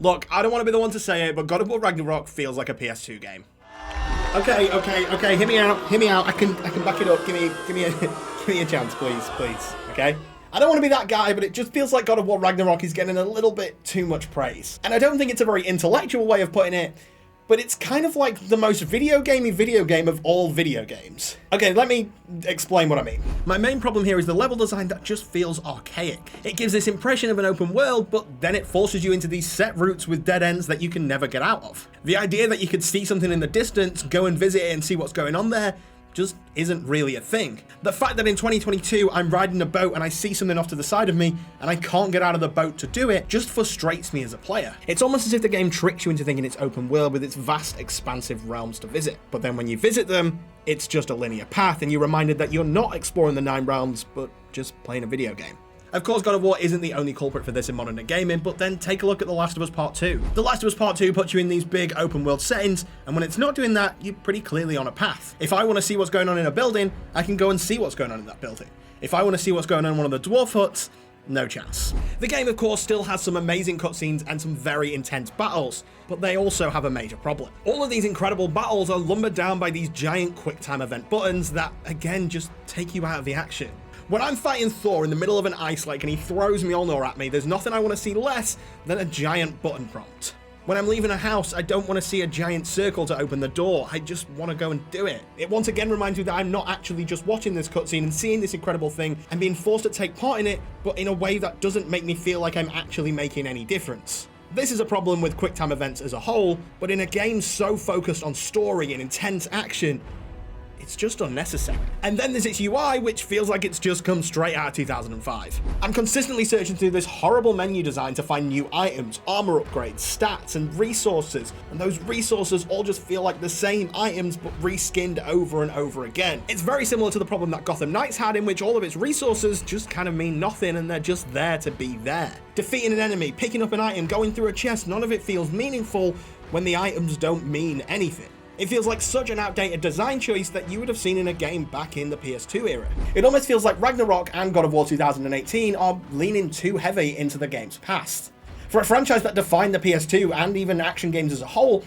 Look, I don't want to be the one to say it, but God of War Ragnarok feels like a PS2 game. Okay, hear me out, I can back it up, give me a chance, please, okay? I don't want to be that guy, but it just feels like God of War Ragnarok is getting a little bit too much praise. And I don't think it's a very intellectual way of putting it, but it's kind of like the most video game of all video games. Okay, let me explain what I mean. My main problem here is the level design that just feels archaic. It gives this impression of an open world, but then it forces you into these set routes with dead ends that you can never get out of. The idea that you could see something in the distance, go and visit it and see what's going on there, just isn't really a thing. The fact that in 2022 I'm riding a boat and I see something off to the side of me and I can't get out of the boat to do it just frustrates me as a player. It's almost as if the game tricks you into thinking it's open world with its vast expansive realms to visit. But then when you visit them, it's just a linear path and you're reminded that you're not exploring the 9 realms, but just playing a video game. Of course, God of War isn't the only culprit for this in modern day gaming, but then take a look at The Last of Us Part 2. The Last of Us Part 2 puts you in these big open world settings, and when it's not doing that, you're pretty clearly on a path. If I want to see what's going on in a building, I can go and see what's going on in that building. If I want to see what's going on in one of the dwarf huts, no chance. The game, of course, still has some amazing cutscenes and some very intense battles, but they also have a major problem. All of these incredible battles are lumbered down by these giant QuickTime event buttons that, again, just take you out of the action. When I'm fighting Thor in the middle of an ice lake and he throws Mjolnir at me, there's nothing I want to see less than a giant button prompt. When I'm leaving a house, I don't want to see a giant circle to open the door, I just want to go and do it. It once again reminds me that I'm not actually just watching this cutscene and seeing this incredible thing and being forced to take part in it, but in a way that doesn't make me feel like I'm actually making any difference. This is a problem with QuickTime events as a whole, but in a game so focused on story and intense action, it's just unnecessary. And then there's its UI, which feels like it's just come straight out of 2005. I'm consistently searching through this horrible menu design to find new items, armor upgrades, stats, and resources, and those resources all just feel like the same items but reskinned over and over again. It's very similar to the problem that Gotham Knights had, in which all of its resources just kind of mean nothing and they're just there to be there. Defeating an enemy, picking up an item, going through a chest, none of it feels meaningful when the items don't mean anything. It feels like such an outdated design choice that you would have seen in a game back in the PS2 era. It almost feels like Ragnarok and God of War 2018 are leaning too heavy into the game's past. For a franchise that defined the PS2 and even action games as a whole,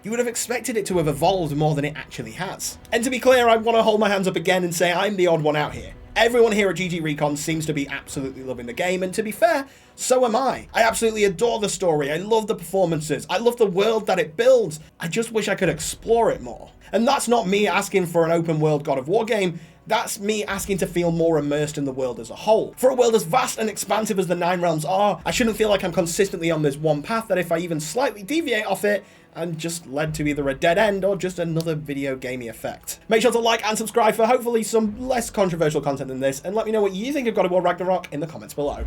you would have expected it to have evolved more than it actually has. And to be clear, I want to hold my hands up again and say I'm the odd one out here. Everyone here at GG Recon seems to be absolutely loving the game, and to be fair, so am I. I absolutely adore the story, I love the performances, I love the world that it builds, I just wish I could explore it more. And that's not me asking for an open world God of War game, that's me asking to feel more immersed in the world as a whole. For a world as vast and expansive as the 9 realms are, I shouldn't feel like I'm consistently on this one path that if I even slightly deviate off it, and just led to either a dead end or just another video gamey effect. Make sure to like and subscribe for hopefully some less controversial content than this, and let me know what you think of God of War Ragnarok in the comments below.